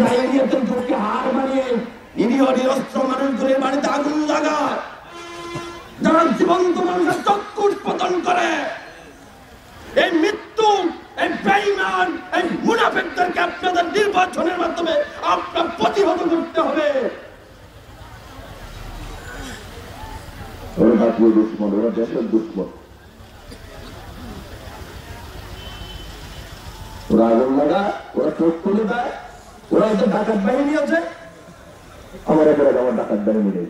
বাহিনীদের বুকে হার মানিয়ে নিরীহ নিরস্ত্র মানুষগুলির বাড়িতে আগুন লাগায়, যারা জীবন্ত মানুষের চক্ষু উৎপাদন করে, এই মৃত্যু, এই বেঈমান, এই মুনাফিকদেরকে আপনাদের নির্বাচনের মাধ্যমে আপনার প্রতিহত করতে হবে। ওরা জাতীয় দুশ্মন, ওরা দেশের দুশ্মন, ওরা আগুন লাগায়, ওরা চোখ তুলে দেয়, ওরা ওদের ডাকাত বাহিনী আছে। আমার এবারে আমার ডাকাত বাহিনী নেই,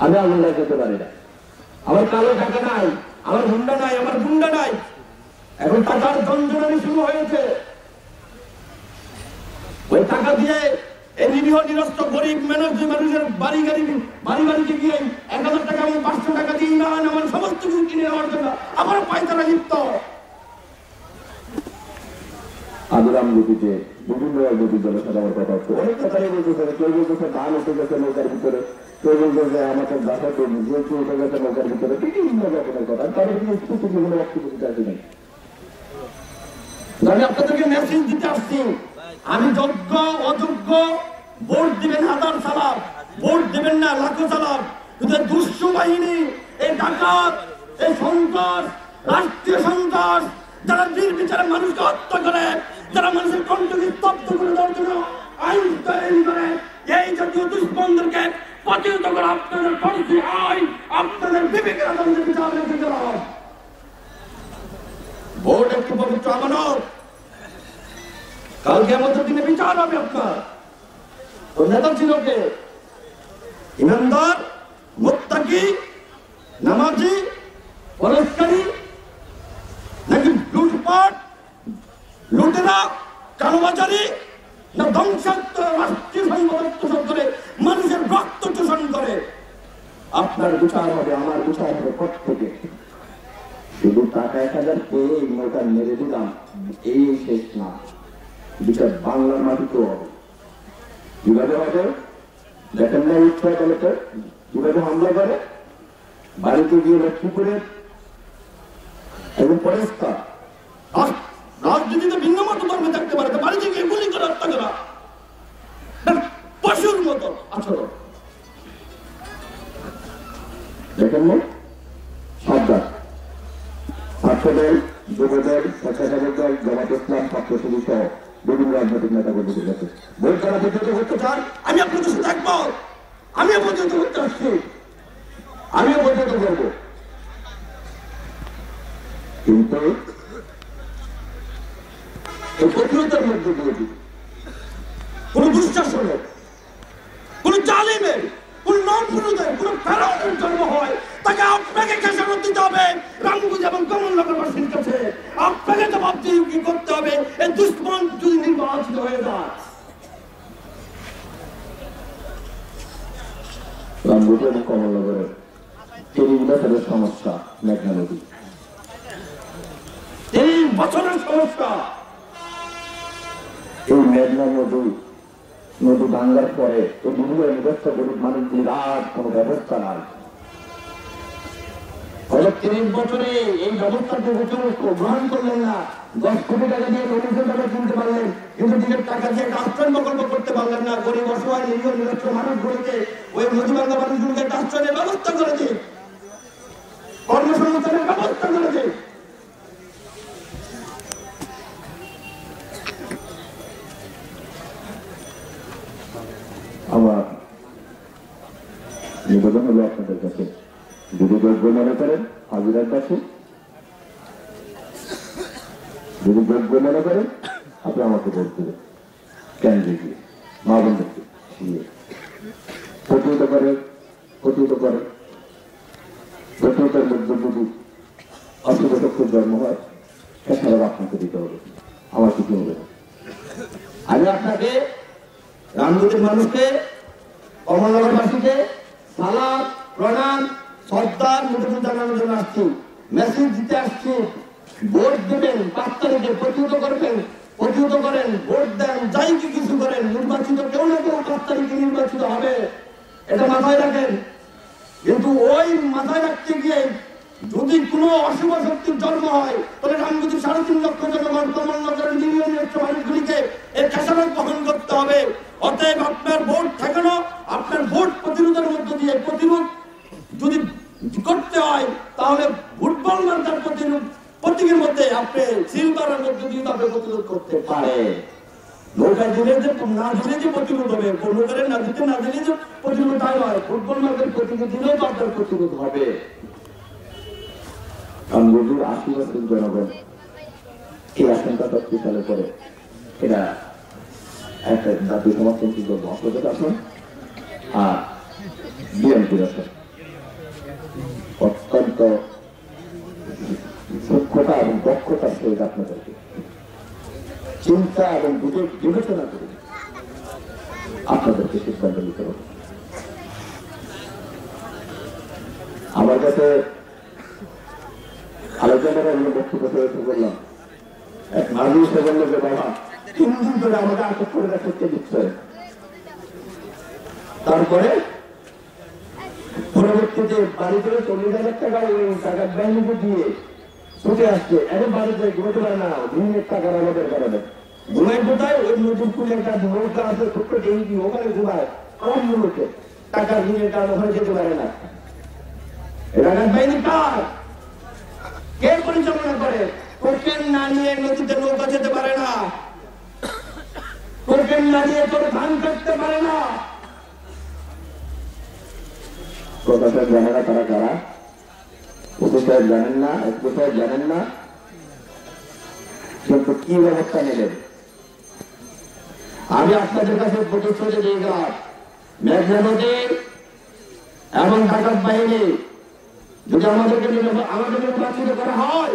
আমি আগুন লাগাতে পারি না, আমার কালো টাকা নাই, আমার হুন্ডা নাই, আমার গুন্ডা নাই। এখন টাকার যন্ত্রণানি শুরু হয়েছে। ওই টাকা দিয়ে এই নিরীহ নিরস্ত্র গরিব মানুষের বাড়িতে গিয়ে 1000 টাকা এবং 500 টাকা দিয়ে ইমান আমার সমস্ত কিছু কিনে নেওয়ার জন্য আমার পায়তারা লিপ্ত। আদিরাম গতিতে বিভিন্ন রাজনৈতিক দলের সাথে আমার কথা হচ্ছে, অনেক কথাই বলতেছে। কেউ বলতেছে ধান উঠে গেছে নৌকার ভিতরে, কেউ বলতেছে আমাদের বাসাতে যেহেতু উঠে গেছে নৌকার ভিতরে, বিভিন্ন রকমের কথা। তাদের কিন্তু স্পষ্ট বিভিন্ন বক্তব্য দিতে আসে নাই। আমি আপনাদেরকে মেসেজ দিতে আসছি, আমি যোগ্য অযোগ্য ভোট দিবেন হাজার সালাম, ভোট দিবেন না লাখো সালাম। কিন্তু দুষ্ট বাহিনী, এই ডাকাত, এই সন্ত্রাস, রাষ্ট্রীয় সন্ত্রাস, যারা নির্বিচারে মানুষকে হত্যা করে, যারা মানুষের কণ্ঠকে স্তব্ধ করে দেওয়ার জন্য আইন তৈরি করে, এই জাতীয় দুষ্মনদেরকে প্রতিহত করে আপনাদের পরিচি আইন, আপনাদের বিবেকের আনন্দের বিচার রেখে দেওয়া। ভোট একটি পবিত্র আমানত, কালকে আমাদের দিনে বিচার হবে আপনার। তো নেতা ছিল কে? ইমানদার, মুত্তাকি, নামাজি, পরস্কারী, নাকি লুটপাট, লুটেরা, কালোবাজারি, না ধ্বংসাত্মক রাষ্ট্রীয় সংগঠন করে মানুষের রক্ত শোষণ করে? আপনার বিচার হবে, আমার বিচার হবে প্রত্যেকে। শুধু টাকা 1000 পেয়ে নৌকা মেরে দিলাম এই শেষ না, বিচার বাংলার মাটিতেও হবে। কিভাবে হবে দেখেন না, ইচ্ছা দলকে কিভাবে হামলা করে, বাড়িতে গিয়ে লক্ষ্মীপুরে এবং পরিষ্কার। রাজনীতিতে ভিন্ন মত ধর্মে থাকতে পারে, বাড়িতে গিয়ে গুলি করে হত্যা করা পশুর মতো আচরণ। দেখেন না, সাবধান। ছাত্রদল, যুবদল, স্বেচ্ছাসেবক দল, জামাত ইসলাম, ছাত্রশিবির সহ বিভিন্ন রাজনৈতিক নেতা কর্মীদের কাছে ভোট যারা প্রতিহত করতে চান, আমি আপনার কাছে থাকবো, আমিও প্রতিহত করতে আসছি, আমিও প্রতিহত করবো। কিন্তু এই প্রতিহতের মধ্যে দিয়ে কোন দুঃশাসনের, কোন জালিমের, কোন নমরুদের, কোন ফেরাউনের জন্ম হয়, তাকে আপনাকে খেসারত দিতে হবে রামগঞ্জ এবং কমলনগরবাসীর কাছে। আপনাকে জবাবদিহি করতে হবে এই দুশ্মন যদি নির্বাচিত হয়ে যায়। রামগঞ্জ এবং কমলনগরের 30 বছরের সমস্যা মেঘনা নদী, 3 বছরের সমস্যা। এই মেঘনা নদী ভাঙ্গার পরে এই বিভিন্ন নিরস্ত গরিব মানুষগুলির আর কোন ব্যবস্থা নাই। 30 বছরে এই ব্যবস্থাটুকু গ্রহণ করলেন না। 10 কোটি টাকা দিয়ে নদীর টাকা কিনতে পারলেন, কিন্তু নিজের টাকা দিয়ে আশ্রয় প্রকল্প করতে পারলেন না। গরিব অসহায় নিরীহ নিরস্ত্র মানুষগুলোকে, ওই নদী ভাঙ্গা মানুষগুলোকে আশ্রয়ের ব্যবস্থা করে দিন, কর্মসংস্থানের ব্যবস্থা করে দিন। আমার নিবেদন হলো আপনাদের কাছে, যদি যোগ্য মনে করেন হাজিরার কাছে, যদি যোগ্য মনে করেন আপনি আমাকে ভোট দেবেন। কেন্দ্রে গিয়ে মা বোনদেরকে গিয়ে প্রতিহত করেন, প্রতিহতের মধ্যে যদি অশুভ শক্তির জন্ম হয় সেখানে আপনাকে দিতে হবে, আমার কিছু হবে না। আমি আপনাকে, রামগঞ্জের মানুষকে, কমলনগরবাসীকে সালাম, প্রণাম, শ্রদ্ধার নিবেদন জানানোর জন্য আসছি, মেসেজ দিতে আসছি। ভোট দেবেন 5 তারিখে, প্রতিহত করবেন, প্রতিহত করেন, ভোট দেন, যাই কি কিছু করেন, নির্বাচিত কেউ না কেউ 5 তারিখে নির্বাচিত হবে, এটা মাথায় রাখেন। কিন্তু ওই মাথায় রাখতে গিয়ে যদি কোনো অশুভ শক্তির জন্ম হয়, তাহলে রামগঞ্জের 3.5 লক্ষ জনগণ, কমলনগরের নিরীহ মানুষগুলিকে এর খেসারত বহন করতে অতএব আপনার ভোট ঠেকানো, আপনার ভোট প্রতিরোধের মধ্য দিয়ে প্রতিরোধ যদি করতে হয় তাহলে ফুটবল মার্কার প্রতীকের মধ্যে আপনি সিল করার মধ্যে দিয়ে আপনি প্রতিরোধ করতে পারে। নৌকায় দিলে যে না দিলে যে প্রতিরোধ হবে, নৌকারে না দিতে না দিলে যে প্রতিরোধ হয়, ফুটবল মার্কের প্রতিরোধ দিলেও তো আপনার প্রতিরোধ হবে। গাঙ্গুলির 80% জনগণ এই আশঙ্কা শক্তিশালী করে এরা একটা জাতীয় সমাজতন্ত্রী দল অপরাধ আসন আর বিএনপির আসন অত্যন্ত সূক্ষ্মতা এবং দক্ষতার সহিত আপনাদেরকে চিন্তা এবং বিবেচনা করে আপনাদেরকে সিদ্ধান্ত নিতে হবে। আমার কাছে আলোচনার আমরা বক্তব্য করলাম, এক নারী সে বলল যে বাবা 3 দিন ধরে আমাকে আটক করে রাখতে দিচ্ছে, তারপরে পরবর্তীতে বাড়ি করে 40,000 টাকা ওই টাকার ব্যাংকে দিয়ে ছুটে আসছে, এখন বাড়িতে ঘুরতে পারে না ঋণের টাকার আমাদের কারণে। ঘুমায় কোথায়? ওই নদীর কুলে একটা নৌকা আছে ছোট্ট ডেঙ্গি, ওখানে ঘুমায় আমার মূল্যকে টাকার ঋণের কারণে ওখানে যেতে পারে না। টাকার বাহিনী কার? কে পরিচালনা করে? টোকেন না নিয়ে নদীতে নৌকা যেতে পারে না, টোকেন না নিয়ে কোনো ধান কাটতে পারে না। প্রশাসন জানে না তারা কারা, প্রশাসন জানেন না, প্রশাসন জানেন না, কিন্তু কি ব্যবস্থা নেবেন? আমি আপনাদের কাছে প্রতিশ্রুতি দিয়েছিলাম, মেঘনা নদী এবং ডাকাত বাহিনী যদি আমাদেরকে নির্বাচিত করা হয়,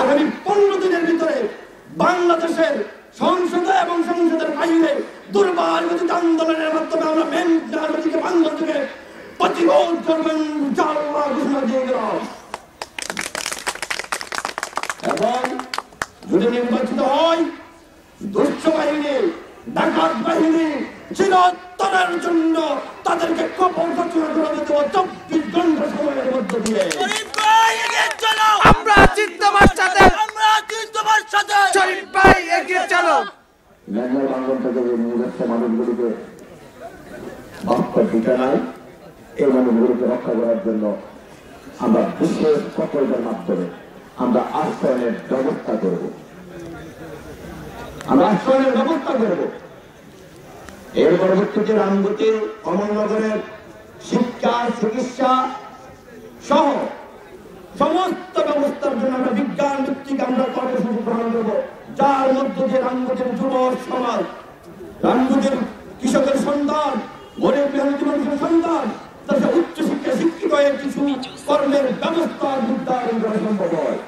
আগামী 15 দিনের ভিতরে বাংলাদেশের সংসদে এবং সংসদের বাইরে দুর্বার গতিত আন্দোলনের মাধ্যমে আমরা মেঘনা নদীকে বাংলা থেকে প্রতিরোধ করবেন ঘোষণা দিয়ে গেলাম। এবং যদি নির্বাচিত হয়, দুষ্ট বাহিনী ডাকাত বাহিনী চিরতরের জন্য তাদেরকে কপল ঘোষণা করে দেব 24 ঘন্টা সময়ের মধ্যে দিয়ে। আমরা চিন্তাবার সাথে শরীফ ভাই এগিয়ে চলো। মেঘনার বাঙ্গন থেকে যে নির্বাচিত মানুষগুলিকে বাস্তব দিতে নাই, এই মানুষগুলিকে রক্ষা করার জন্য আমরা বিশেষ প্রকল্পের মাধ্যমে আমরা আশ্রয়ের ব্যবস্থা করব, আমরা আশ্রয়ের ব্যবস্থা করব। এর পরবর্তীতে রামগতি কমলনগরের শিক্ষা চিকিৎসা সহ সমস্ত ব্যবস্থার জন্য আমরা বিজ্ঞান ভিত্তিক আমরা কর্মসূচি গ্রহণ করব, যার মধ্য দিয়ে রামগতির যুব সমাজ, রামগতির কৃষকের সন্তান, গরিব মেহনতি মানুষের সন্তান তাদের উচ্চ শিক্ষা শিক্ষিত হয়ে কিছু কর্মের ব্যবস্থা নির্ধারণ করা সম্ভব হয়,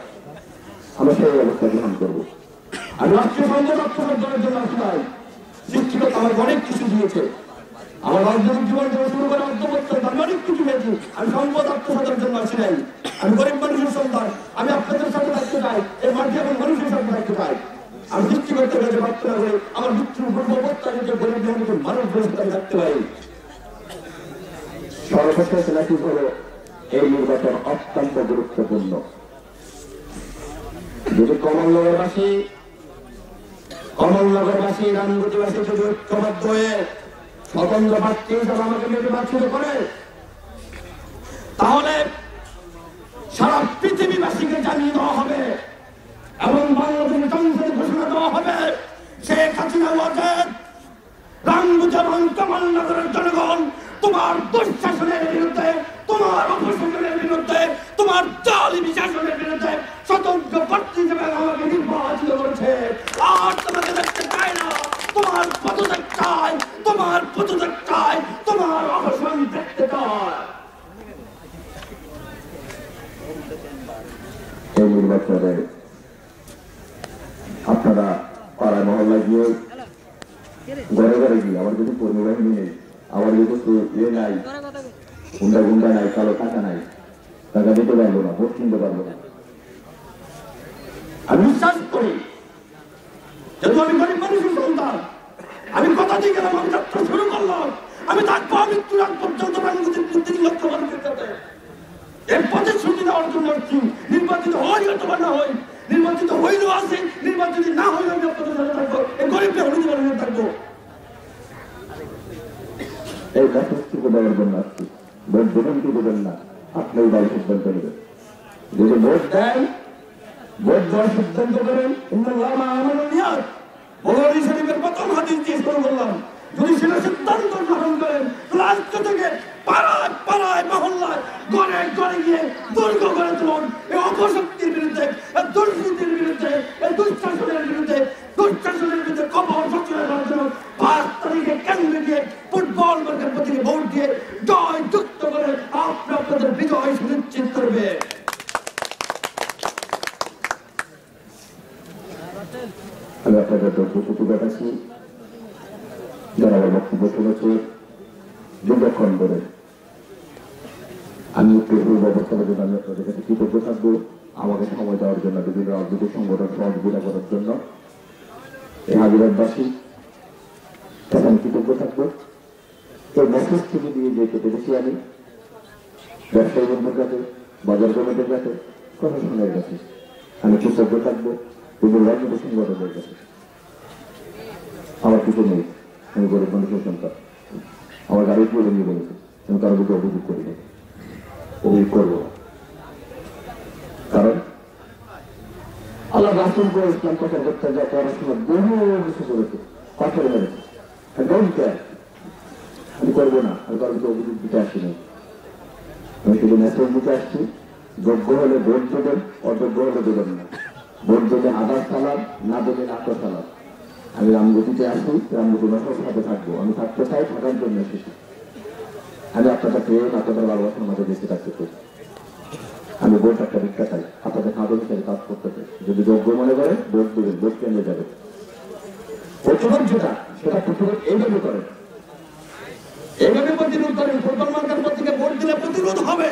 আমরা সেই ব্যবস্থা গ্রহণ করবো। আমি রাষ্ট্রীয় সম্পদ আত্মসাধনের জন্য আসলাম, শিক্ষিত আমাকে অনেক কিছু দিয়েছে, আমার রাজনৈতিক জীবন থেকে শুরু করে অর্থবর্তন আমি অনেক কিছু পেয়েছি। আমি সম্পদ আত্মসাধনের জন্য আসি নাই, আমি গরিব মানুষের সন্তান, আমি আপনাদের সাথে থাকতে চাই, এই মাঠে এবং মানুষের সাথে থাকতে চাই। আমি সৃষ্টি করতে পেরেছি ভাবতে না করে আমার মৃত্যুর পূর্ব অবস্থায় যে গরিব মেহনতের মানুষগুলোর সাথে থাকতে পারি। সর্বশেষ নাকি হলো এই নির্বাচন অত্যন্ত গুরুত্বপূর্ণ। যদি কমলনগরবাসী রামগতিবাসী যদি ঐক্যবদ্ধ হয়ে স্বতন্ত্র প্রার্থী হিসাবে আমাকে নির্বাচিত করে, তাহলে সারা পৃথিবীবাসীকে জানিয়ে দেওয়া হবে এবং বাংলাদেশের সংসদে ঘোষণা দেওয়া হবে শেখ হাসিনা ওয়াজেদ রামগতি এবং কমলনগরের জনগণ তোমার দুঃশাসনের বিরুদ্ধে, তোমার অপশাসনের বিরুদ্ধে, তোমার জালিম শাসনের বিরুদ্ধে স্বতন্ত্র প্রার্থী হিসেবে আমাকে নির্বাচিত করেছে। আর তোমাকে দেখতে চাই না, তোমার পদত্যাগ চাই, তোমার পদত্যাগ চাই, তোমার অবসান দেখতে চাই। এই নির্বাচনে আপনারা পাড়ায় মহল্লায় গিয়ে ঘরে ঘরে গিয়ে আমার যদি কর্মী বাহিনী নেই, আমার যদি ইয়ে নাই, গুন্ডা নাই, কালো টাকা নাই, টাকা দিতে পারবো না, ভোট কিনতে পারবো না। আমি বিশ্বাস করি, যেহেতু আমি গরিব মানুষের সন্তান, আমি কথা দিয়ে গেলাম, আমি যাত্রা শুরু করলাম, আমি থাকবো মৃত্যুর আগ পর্যন্ত বাংলাদেশের 3 লক্ষ মানুষের সাথে। এর প্রতিশ্রুতি দেওয়ার জন্য আসছি, নির্বাচিত হই অথবা না হই, নির্বাচিত হইলেও আছে, নির্বাচিত না হইলেও আমি আপনাদের সাথে থাকবো, এই গরিব মেহনতি মানুষের থাকবো। এই মেসেজটুকু দেওয়ার জন্য আসছি। ভোট দেবেন কি দেবেন না আপনি দল সিদ্ধান্ত নেবেন। যদি ভোট দেন, ভোট দেওয়ার সিদ্ধান্ত করেন, বুখারী শরীফের প্রথম হাদিস দিয়ে শুরু করলাম, যদি সেটা সিদ্ধান্ত গ্রহণ করেন তাহলে আজকে থেকে পাড়ায় পাড়ায় মহল্লায় ঘরে ঘরে গিয়ে দুর্গ গড়ে তুলুন। এই অপশক্তির বিরুদ্ধে, এই দুর্নীতির বিরুদ্ধে, এই দুঃশাসনের বিরুদ্ধে, কবর সচেতন করার জন্য 5 তারিখে কেন্দ্রে গিয়ে ফুটবল মার্কের প্রতি ভোট দিয়ে জয় যুক্ত করে আপনাদের বিজয় সুনিশ্চিত করবে। আমি আপনাদের দর্শক দেখাচ্ছি যারা আমার বক্তব্য শুনেছে দীর্ঘক্ষণ ধরে। আমি একটু ব্যবস্থার জন্য আমি আপনাদের কাছে কৃতজ্ঞ থাকবো, আমাকে সময় দেওয়ার জন্য, বিভিন্ন রাজনৈতিক সংগঠন সহযোগিতা করার জন্য। এই হাজিরাবাসী তাকে আমি কৃতজ্ঞ থাকবো। এই মেসেজ থেকে দিয়ে যেতে পেরেছি আমি ব্যবসায়ী বন্ধুর কাছে, বাজার কমিটির কাছে, প্রশাসনের কাছে আমি কৃতজ্ঞ থাকবো। বিভিন্ন রাজনৈতিক সংগঠনের কাছে আমার কিছু নেই, আমি গরিব মানুষের সন্তান, আমার গাড়ি তুলে নিয়ে বলেছে, আমি কারো বুকে অভিযোগ করি না, অভিযোগ করবো না। কারণ আল্লাহ রাসূল করে ইসলাম প্রচার করতে যা পড়াশোনা বহু কিছু করেছে, পাথর মেরেছে, আমি করবো না, আমি কারো বুকে অভিযোগ দিতে আসিনি। আমি শুধু মেসেজ দিতে আসছি, যোগ্য হলে ভোট দেবেন, অযোগ্য হলে দেবেন না। ভোট দেবে আদার সালাদ, না দেবে নাটক সালাদ। আমি রামগতিতে আসি, রামগতি নষ্ট সাথে থাকবো, আমি থাকতে চাই, থাকার জন্য এসেছি। আমি আপনাদের প্রেম, আপনাদের ভালোবাসার মাঝে বেঁচে থাকতে চাই। আমি ভোট একটা ভিক্ষা চাই, আপনাদের খাদ্য হিসেবে কাজ করতে চাই। যদি যোগ্য মনে করেন ভোট দেবেন, ভোট কেন্দ্রে যাবে। প্রতিরোধ যেটা, সেটা প্রতিরোধ এইভাবে করেন, এইভাবে প্রতিরোধ করেন। ফুটবল মার্কের প্রতীকে ভোট দিলে প্রতিরোধ হবে।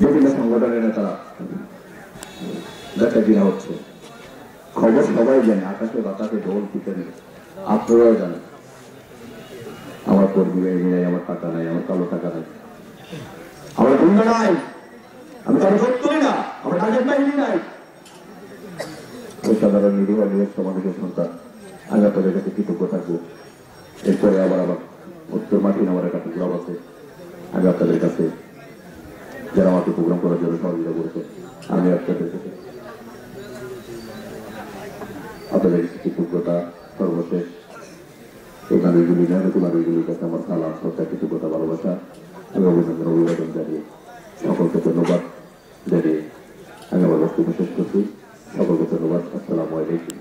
বিভিন্ন সংগঠনের নেতারা দেখা গিরা হচ্ছে, খবর সবাই জানে, আকাশে বাতাসে ঢোল পিটে নেই, আপনারাও জানেন। আমার কর্মী বাহিনী নাই, আমার টাকা নাই, আমার কালো টাকা নাই, আমার গুন্ডা নাই, আমি কারো ভোট করি না, আমার টাকার বাহিনী নাই। ওই সাধারণ নিরীহ নিরীহ সমাজের সন্তান, আমি আপনাদের কাছে কৃতজ্ঞ থাকবো। এরপরে আবার উত্তর মার্কিন আমার একটা প্রোগ্রাম আছে, আমি আপনাদের কাছে যারা আমাকে প্রোগ্রাম করার জন্য সহযোগিতা করেছে, আমি আপনাদের কাছে কৃতজ্ঞতা সর্বশেষ। এই নারীগুলি মেহনতি নারীগুলির কাছে আমার সালাম, শ্রদ্ধা, কৃতজ্ঞতা, ভালোবাসা, আমি অভিনন্দন অভিবাদন জানিয়ে সকলকে ধন্যবাদ জানিয়ে আমি আমার বক্তব্য শেষ করছি। সকলকে ধন্যবাদ। আসসালামু আলাইকুম।